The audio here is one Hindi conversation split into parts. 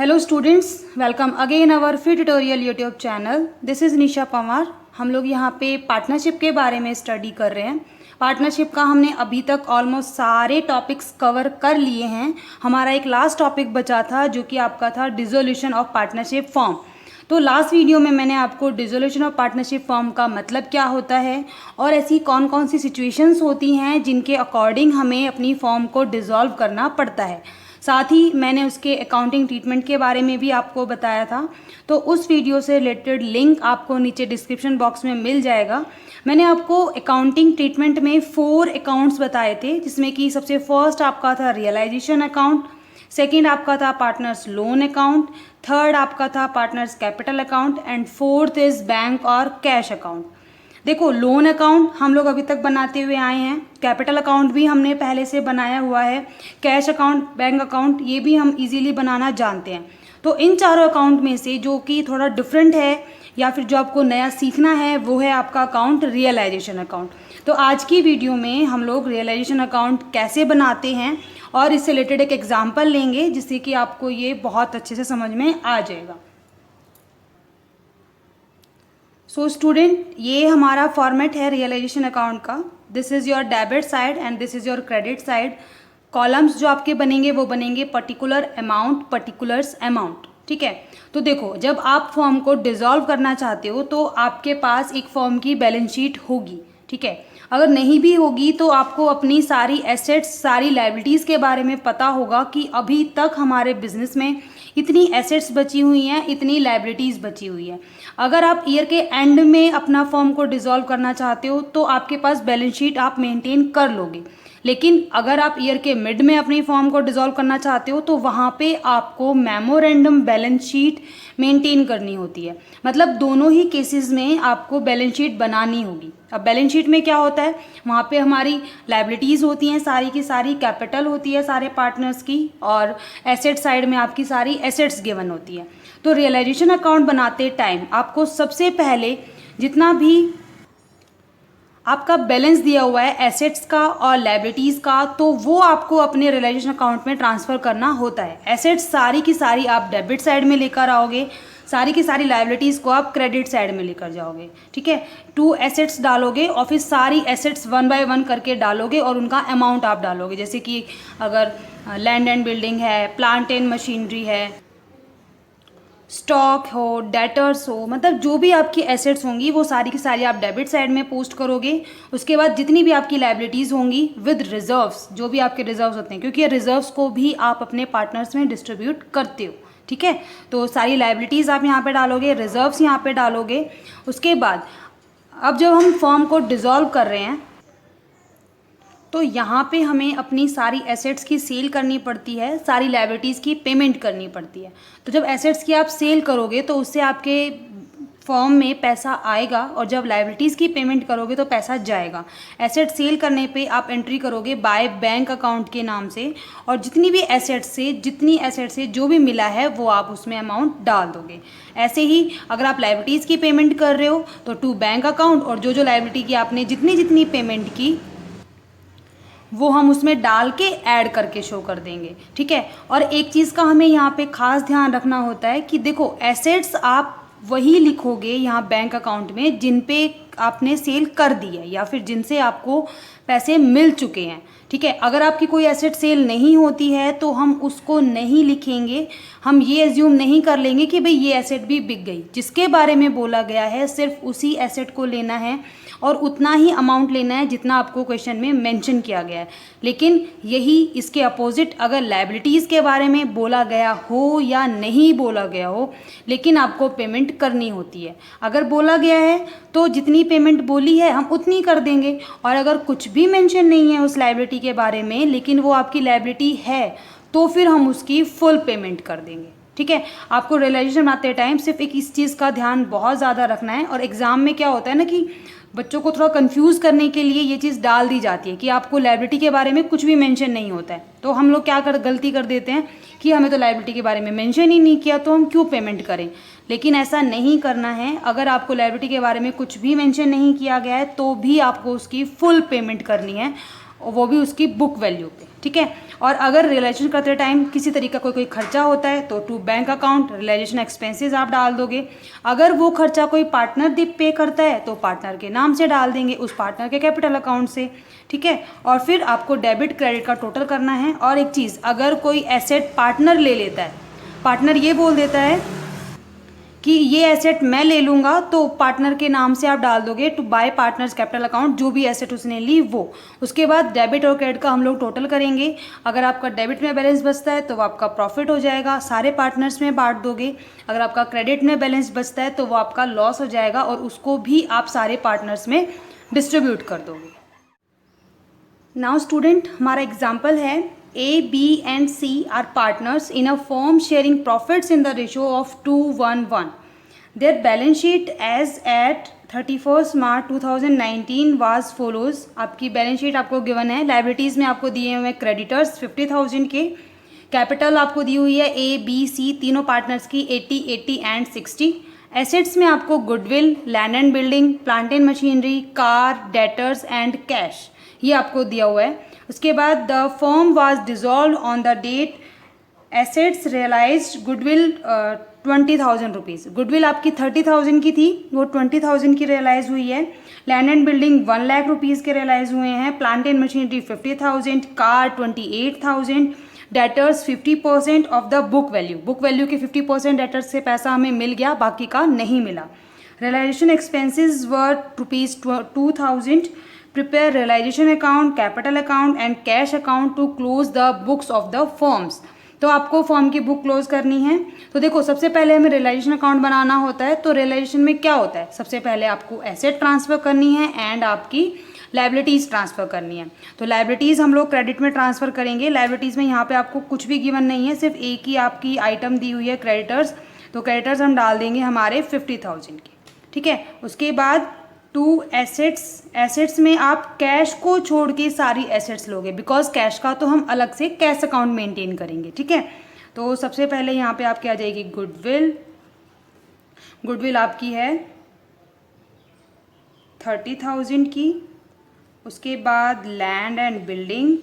Hello students, welcome again our free tutorial YouTube channel. This is Nisha Pawar. हम लोग यहाँ पे पार्टनरशिप के बारे में स्टडी कर रहे हैं। पार्टनरशिप का हमने अभी तक ऑलमोस्ट सारे टॉपिक्स कवर कर लिए हैं। हमारा एक लास्ट टॉपिक बचा था जो कि आपका था डिसोल्यूशन ऑफ पार्टनरशिप फॉर्म। तो लास्ट वीडियो में मैंने आपको डिसोल्यूशन ऑफ पार्टनरशिप फॉर्म का मतलब क्या होता है और ऐसी कौन कौन सी सिचुएशंस होती हैं जिनके अकॉर्डिंग हमें अपनी फॉर्म को डिसॉल्व करना पड़ता है। साथ ही मैंने उसके अकाउंटिंग ट्रीटमेंट के बारे में भी आपको बताया था। तो उस वीडियो से रिलेटेड लिंक आपको नीचे डिस्क्रिप्शन बॉक्स में मिल जाएगा। मैंने आपको अकाउंटिंग ट्रीटमेंट में 4 अकाउंट्स बताए थे, जिसमें कि सबसे फर्स्ट आपका था रियलाइजेशन अकाउंट, सेकेंड आपका था पार्टनर्स लोन अकाउंट, थर्ड आपका था partners capital account and fourth is bank और कैश अकाउंट। देखो, लोन अकाउंट हम लोग अभी तक बनाते हुए आए हैं, कैपिटल अकाउंट भी हमने पहले से बनाया हुआ है, कैश अकाउंट, बैंक अकाउंट ये भी हम इजीली बनाना जानते हैं। तो इन चारों अकाउंट में से जो कि थोड़ा डिफरेंट है या फिर जो आपको नया सीखना है वो है आपका अकाउंट रियलाइजेशन अकाउंट। तो आज की वीडियो में हम लोग रियलाइजेशन अकाउंट कैसे बनाते हैं और इससे रिलेटेड एक एग्जाम्पल लेंगे जिससे कि आपको ये बहुत अच्छे से समझ में आ जाएगा। सो स्टूडेंट, ये हमारा फॉर्मेट है रियलाइजेशन अकाउंट का। This is your debit side and this is your credit side. Columns जो आपके बनेंगे वो बनेंगे पर्टिकुलर अमाउंट, पर्टिकुलर्स अमाउंट। ठीक है। तो देखो, जब आप फॉर्म को डिसॉल्व करना चाहते हो तो आपके पास एक फॉर्म की बैलेंस शीट होगी। ठीक है। अगर नहीं भी होगी तो आपको अपनी सारी एसेट्स, सारी लायबिलिटीज़ के बारे में पता होगा कि अभी तक हमारे बिजनेस में इतनी एसेट्स बची हुई हैं, इतनी लायबिलिटीज़ बची हुई है। अगर आप ईयर के एंड में अपना फॉर्म को डिसॉल्व करना चाहते हो तो आपके पास बैलेंस शीट आप मेंटेन कर लोगे, लेकिन अगर आप ईयर के मिड में अपनी फॉर्म को डिसॉल्व करना चाहते हो तो वहाँ पे आपको मेमोरेंडम बैलेंस शीट मेंटेन करनी होती है। मतलब दोनों ही केसेस में आपको बैलेंस शीट बनानी होगी। अब बैलेंस शीट में क्या होता है, वहाँ पे हमारी लायबिलिटीज़ होती हैं सारी की सारी, कैपिटल होती है सारे पार्टनर्स की, और एसेट साइड में आपकी सारी एसेट्स गिवन होती है। तो रियलाइजेशन अकाउंट बनाते टाइम आपको सबसे पहले जितना भी आपका बैलेंस दिया हुआ है एसेट्स का और लायबिलिटीज़ का, तो वो आपको अपने रियलाइजेशन अकाउंट में ट्रांसफ़र करना होता है। एसेट्स सारी की सारी आप डेबिट साइड में लेकर आओगे, सारी की सारी लायबिलिटीज़ को आप क्रेडिट साइड में लेकर जाओगे। ठीक है। 2 एसेट्स डालोगे और फिर सारी एसेट्स 1 बाय 1 करके डालोगे और उनका अमाउंट आप डालोगे। जैसे कि अगर लैंड एंड बिल्डिंग है, प्लांट एंड मशीनरी है, स्टॉक हो, डेटर्स हो, मतलब जो भी आपकी एसेट्स होंगी वो सारी की सारी आप डेबिट साइड में पोस्ट करोगे। उसके बाद जितनी भी आपकी लायबिलिटीज़ होंगी विद रिजर्व्स, जो भी आपके रिजर्व्स होते हैं, क्योंकि रिजर्व्स को भी आप अपने पार्टनर्स में डिस्ट्रीब्यूट करते हो। ठीक है। तो सारी लायबिलिटीज़ आप यहाँ पे डालोगे, रिजर्व्स यहाँ पे डालोगे। उसके बाद अब जब हम फॉर्म को डिसॉल्व कर रहे हैं तो यहाँ पे हमें अपनी सारी एसेट्स की सेल करनी पड़ती है, सारी लायबिलिटीज़ की पेमेंट करनी पड़ती है। तो जब एसेट्स की आप सेल करोगे तो उससे आपके फॉर्म में पैसा आएगा और जब लायबिलिटीज़ की पेमेंट करोगे तो पैसा जाएगा। एसेट सेल करने पे आप एंट्री करोगे बाय बैंक अकाउंट के नाम से, और जितनी एसेट से जो भी मिला है वो आप उसमें अमाउंट डाल दोगे। ऐसे ही अगर आप लायबिलिटीज़ की पेमेंट कर रहे हो तो टू बैंक अकाउंट, और जो लायबिलिटी की आपने जितनी पेमेंट की वो हम उसमें डाल के ऐड करके शो कर देंगे। ठीक है। और एक चीज़ का हमें यहाँ पे खास ध्यान रखना होता है कि देखो, एसेट्स आप वही लिखोगे यहाँ बैंक अकाउंट में जिन पे आपने सेल कर दी है या फिर जिनसे आपको पैसे मिल चुके हैं। ठीक है। अगर आपकी कोई एसेट सेल नहीं होती है तो हम उसको नहीं लिखेंगे। हम ये एज्यूम नहीं कर लेंगे कि भाई ये एसेट भी बिक गई। जिसके बारे में बोला गया है सिर्फ उसी एसेट को लेना है और उतना ही अमाउंट लेना है जितना आपको क्वेश्चन में मेंशन किया गया है। लेकिन यही इसके अपोजिट अगर लायबिलिटीज़ के बारे में बोला गया हो या नहीं बोला गया हो, लेकिन आपको पेमेंट करनी होती है। अगर बोला गया है तो जितनी पेमेंट बोली है हम उतनी कर देंगे, और अगर कुछ भी मेंशन नहीं है उस लायबिलिटी के बारे में लेकिन वो आपकी लायबिलिटी है तो फिर हम उसकी फुल पेमेंट कर देंगे। ठीक है। आपको रियलाइजेशन बनाते टाइम सिर्फ एक इस चीज़ का ध्यान बहुत ज़्यादा रखना है। और एग्ज़ाम में क्या होता है ना कि बच्चों को थोड़ा कंफ्यूज करने के लिए ये चीज़ डाल दी जाती है कि आपको लायबिलिटी के बारे में कुछ भी मेंशन नहीं होता है, तो हम लोग गलती कर देते हैं कि हमें तो लायबिलिटी के बारे में मेंशन ही नहीं किया तो हम क्यों पेमेंट करें। लेकिन ऐसा नहीं करना है। अगर आपको लायबिलिटी के बारे में कुछ भी मेंशन नहीं किया गया है तो भी आपको उसकी फुल पेमेंट करनी है। और वो भी उसकी बुक वैल्यू पे, ठीक है। और अगर रियलाइजेशन करते टाइम किसी तरीके का कोई खर्चा होता है तो to bank account realisation expenses आप डाल दोगे। अगर वो खर्चा कोई पार्टनर पे करता है तो पार्टनर के नाम से डाल देंगे, उस पार्टनर के कैपिटल अकाउंट से, ठीक है। और फिर आपको डेबिट क्रेडिट का टोटल करना है। और एक चीज़, अगर कोई एसेट पार्टनर ले लेता है, पार्टनर ये बोल देता है कि ये एसेट मैं ले लूँगा, तो पार्टनर के नाम से आप डाल दोगे to by partners capital account, जो भी एसेट उसने ली वो। उसके बाद डेबिट और क्रेडिट का हम लोग टोटल करेंगे। अगर आपका डेबिट में बैलेंस बचता है तो वो आपका प्रॉफिट हो जाएगा, सारे पार्टनर्स में बांट दोगे। अगर आपका क्रेडिट में बैलेंस बचता है तो वो आपका लॉस हो जाएगा और उसको भी आप सारे पार्टनर्स में डिस्ट्रीब्यूट कर दोगे। नाउ स्टूडेंट, हमारा एग्जाम्पल है A, B and C are partners in a firm sharing profits in the ratio of 2:1. Their balance sheet as at 31st March 2019 was follows. आपकी बैलेंस शीट आपको गिवन है। लाइबिलिटीज़ में आपको दिए हुए हैं क्रेडिटर्स 50,000 के, कैपिटल आपको दी हुई है A, B, C तीनों पार्टनर्स की 80, 80 एंड 60। एसेट्स में आपको goodwill, land and building, plant and machinery, car, debtors and cash, ये आपको दिया हुआ है। उसके बाद the firm was dissolved on the date assets realised goodwill 20,000 rupees. Goodwill आपकी 30,000 की थी, वो 20,000 की रियलाइज़ हुई है। Land and building 1 lakh rupees के रियलाइज़ हुए हैं। Plant and machinery 50,000, car 28,000, debtors 50% of the book value. Book value के 50% डेटर्स से पैसा हमें मिल गया, बाकी का नहीं मिला। Realisation expenses were ₹2,000। Prepare realisation account, capital account and cash account to close the books of the firms. तो आपको फर्म की बुक क्लोज करनी है। तो देखो, सबसे पहले हमें रियलाइजेशन अकाउंट बनाना होता है। तो रियलाइजेशन में क्या होता है, सबसे पहले आपको एसेट ट्रांसफ़र करनी है एंड आपकी लाइबिलिटीज़ ट्रांसफ़र करनी है। तो लाइबिलिटीज़ हम लोग क्रेडिट में ट्रांसफ़र करेंगे। लाइबिलिटीज़ में यहाँ पे आपको कुछ भी गिवन नहीं है, सिर्फ एक ही आपकी आइटम दी हुई है, क्रेडिटर्स। तो क्रेडिटर्स हम डाल देंगे हमारे 50,000 की, ठीक है। उसके बाद टू एसेट्स में आप कैश को छोड़ के सारी एसेट्स लोगे, बिकॉज कैश का तो हम अलग से कैश अकाउंट मेंटेन करेंगे, ठीक है। तो सबसे पहले यहाँ पे आपकी आ जाएगी गुडविल। गुडविल आपकी है 30,000 की। उसके बाद लैंड एंड बिल्डिंग,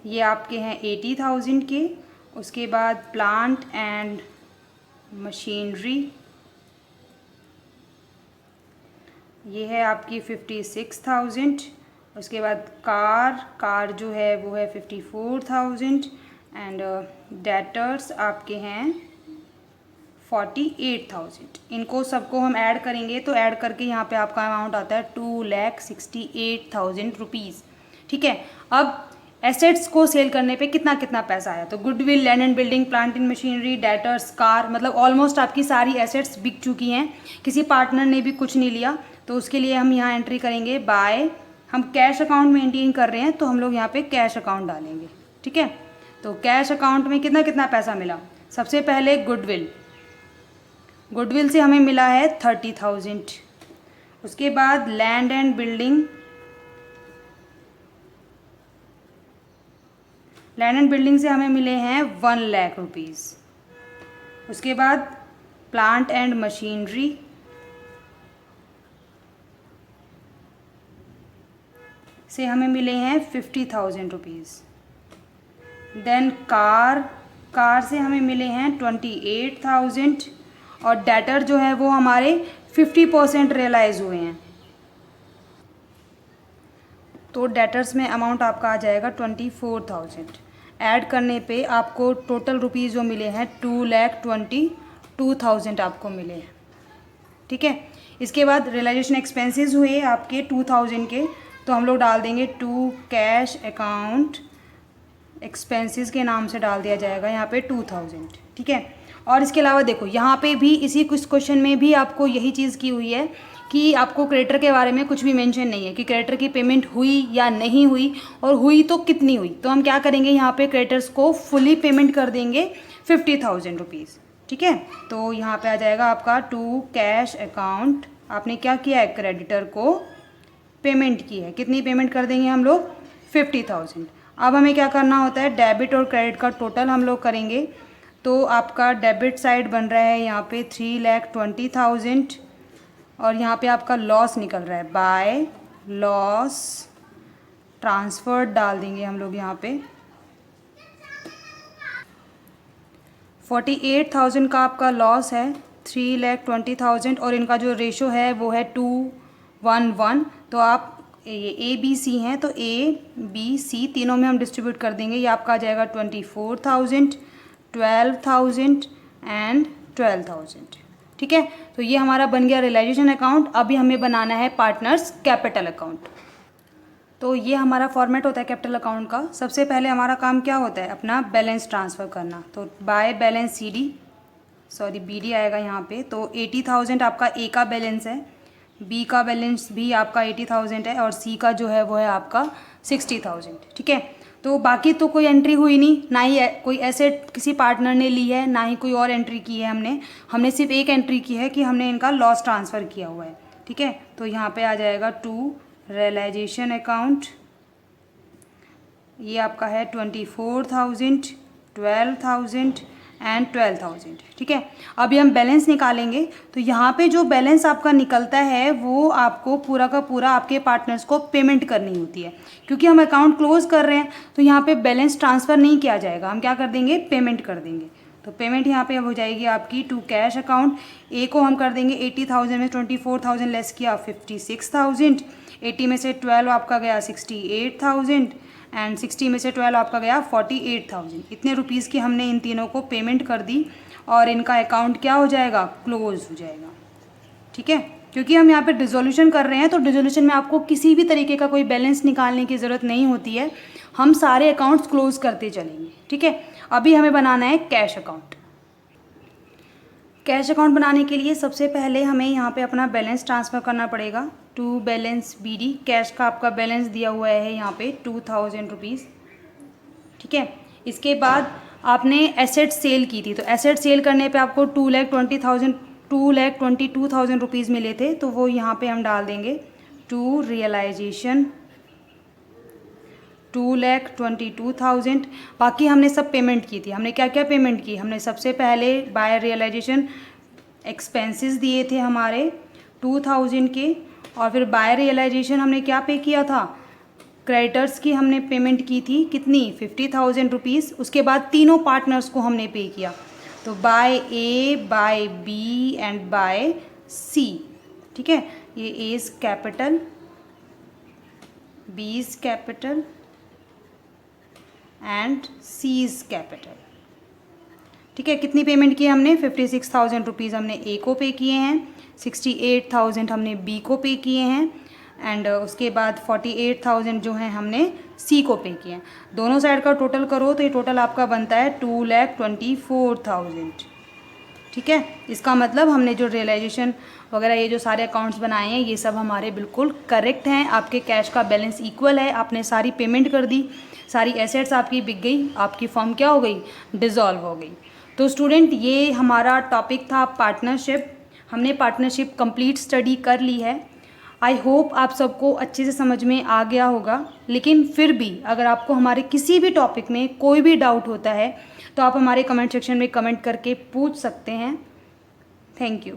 ये आपके हैं 80,000 के। उसके बाद प्लांट एंड मशीनरी, ये है आपकी 56,000। उसके बाद कार जो है वो है 54,000 एंड डेटर्स आपके हैं 48,000। इनको सबको हम ऐड करेंगे तो ऐड करके यहाँ पे आपका अमाउंट आता है 2,68,000 रुपीज़, ठीक है। अब एसेट्स को सेल करने पे कितना कितना पैसा आया, तो goodwill, land and building, plant and machinery, debtors, car, मतलब ऑलमोस्ट आपकी सारी एसेट्स बिक चुकी हैं। किसी पार्टनर ने भी कुछ नहीं लिया, तो उसके लिए हम यहाँ एंट्री करेंगे बाय, हम कैश अकाउंट मेंटेन कर रहे हैं तो हम लोग यहाँ पे कैश अकाउंट डालेंगे, ठीक है। तो कैश अकाउंट में कितना कितना पैसा मिला, सबसे पहले गुडविल से हमें मिला है 30,000। उसके बाद लैंड एंड बिल्डिंग, से हमें मिले हैं 1 लाख रुपीज़। उसके बाद प्लांट एंड मशीनरी से हमें मिले हैं 50,000 रुपीज़। देन कार से हमें मिले हैं 28,000 और डेटर जो है वो हमारे 50% रियलाइज़ हुए हैं। तो डेटर्स में अमाउंट आपका आ जाएगा 24,000। ऐड करने पे आपको टोटल रुपीज़ जो मिले हैं 2,22,000 आपको मिले हैं, ठीक है। इसके बाद रियलाइजेशन एक्सपेंसेस हुए आपके 2,000 के, तो हम लोग डाल देंगे टू कैश अकाउंट एक्सपेंसेस के नाम से डाल दिया जाएगा यहाँ पे 2,000, ठीक है। और इसके अलावा देखो, यहाँ पे भी इसी कुछ क्वेश्चन में भी आपको यही चीज़ की हुई है कि आपको क्रेडिटर के बारे में कुछ भी मेंशन नहीं है कि क्रेडिटर की पेमेंट हुई या नहीं हुई, और हुई तो कितनी हुई। तो हम क्या करेंगे, यहाँ पे क्रेडिटर्स को फुली पेमेंट कर देंगे 50,000 रुपीज़, ठीक है। तो यहाँ पे आ जाएगा आपका टू कैश अकाउंट, आपने क्या किया है, क्रेडिटर को पेमेंट की है। कितनी पेमेंट कर देंगे हम लोग, 50,000। अब हमें क्या करना होता है, डेबिट और क्रेडिट का टोटल हम लोग करेंगे। तो आपका डेबिट साइड बन रहा है यहाँ पे 3,20,000 और यहाँ पे आपका लॉस निकल रहा है, बाय लॉस ट्रांसफर डाल देंगे हम लोग यहाँ पे। 48,000 का आपका लॉस है, 3,20,000 और इनका जो रेशो है वो है 2:1:1। तो आप ये ए बी सी हैं तो ए बी सी तीनों में हम डिस्ट्रीब्यूट कर देंगे। ये आपका आ जाएगा 24,000, 12,000 एंड 12,000। ठीक है, तो ये हमारा बन गया रियलाइजेशन अकाउंट। अभी हमें बनाना है पार्टनर्स कैपिटल अकाउंट। तो ये हमारा फॉर्मेट होता है कैपिटल अकाउंट का। सबसे पहले हमारा काम क्या होता है, अपना बैलेंस ट्रांसफ़र करना। तो बाय बैलेंस बी डी आएगा यहाँ पे। तो 80,000 आपका ए का बैलेंस है, बी का बैलेंस भी आपका 80,000 है और सी का जो है वो है आपका 60,000। ठीक है, तो बाकी तो कोई एंट्री हुई नहीं, ना ही कोई एसेट किसी पार्टनर ने ली है, ना ही कोई और एंट्री की है हमने सिर्फ एक एंट्री की है कि हमने इनका लॉस ट्रांसफ़र किया हुआ है। ठीक है, तो यहाँ पे आ जाएगा टू रियलाइजेशन अकाउंट। ये आपका है 24,000, 12,000 एंड 12,000। ठीक है, अभी हम बैलेंस निकालेंगे। तो यहाँ पे जो बैलेंस आपका निकलता है वो आपको पूरा का पूरा आपके पार्टनर्स को पेमेंट करनी होती है। क्योंकि हम अकाउंट क्लोज कर रहे हैं तो यहाँ पे बैलेंस ट्रांसफ़र नहीं किया जाएगा, हम क्या कर देंगे, पेमेंट कर देंगे। तो पेमेंट यहाँ पे अब हो जाएगी आपकी टू कैश अकाउंट। ए को हम कर देंगे 80,000 में 24,000 लेस किया 56,000, 80 में से 12 आपका गया 68,000 एंड 60 में से 12 आपका गया 48,000। इतने रुपीज़ की हमने इन तीनों को पेमेंट कर दी और इनका अकाउंट क्या हो जाएगा, क्लोज हो जाएगा। ठीक है, क्योंकि हम यहाँ पे डिसोल्यूशन कर रहे हैं तो डिसोल्यूशन में आपको किसी भी तरीके का कोई बैलेंस निकालने की ज़रूरत नहीं होती है, हम सारे अकाउंट्स क्लोज करते चलेंगे। ठीक है, अभी हमें बनाना है कैश अकाउंट। कैश अकाउंट बनाने के लिए सबसे पहले हमें यहाँ पे अपना बैलेंस ट्रांसफ़र करना पड़ेगा to balance B D. Cash का आपका बैलेंस दिया हुआ है यहाँ पे 2,000 रुपीज़। ठीक है, इसके बाद आपने एसेट सेल की थी, तो एसेट सेल करने पे आपको 2,22,000 रुपीज़ मिले थे, तो वो यहाँ पे हम डाल देंगे टू रियलाइजेशन 2,22,000। बाकी हमने सब पेमेंट की थी। हमने क्या क्या पेमेंट की, हमने सबसे पहले बाय रियलाइजेशन एक्सपेंसेस दिए थे हमारे 2,000 के, और फिर बाय रियलाइजेशन हमने क्या पे किया था, क्रेडिटर्स की हमने पेमेंट की थी कितनी, 50,000 रुपीज़। उसके बाद तीनों पार्टनर्स को हमने पे किया, तो by A, by B and by C. ठीक है, ये A is capital, B is capital and C is capital. ठीक है, कितनी पेमेंट की हमने, 56,000 रुपीज़ हमने ए को पे किए हैं, 68,000 हमने बी को पे किए हैं एंड उसके बाद 48,000 जो हैं हमने सी को पे किए हैं। दोनों साइड का टोटल करो तो ये टोटल आपका बनता है 2,24,000। ठीक है, इसका मतलब हमने जो रियलाइजेशन वगैरह ये जो सारे अकाउंट्स बनाए हैं ये सब हमारे बिल्कुल करेक्ट हैं। आपके कैश का बैलेंस इक्वल है, आपने सारी पेमेंट कर दी, सारी एसेट्स आपकी बिक गई, आपकी फर्म क्या हो गई, डिज़ोल्व हो गई। तो स्टूडेंट ये हमारा टॉपिक था पार्टनरशिप। हमने पार्टनरशिप कंप्लीट स्टडी कर ली है। आई होप आप सबको अच्छे से समझ में आ गया होगा, लेकिन फिर भी अगर आपको हमारे किसी भी टॉपिक में कोई भी डाउट होता है तो आप हमारे कमेंट सेक्शन में कमेंट करके पूछ सकते हैं। Thank you.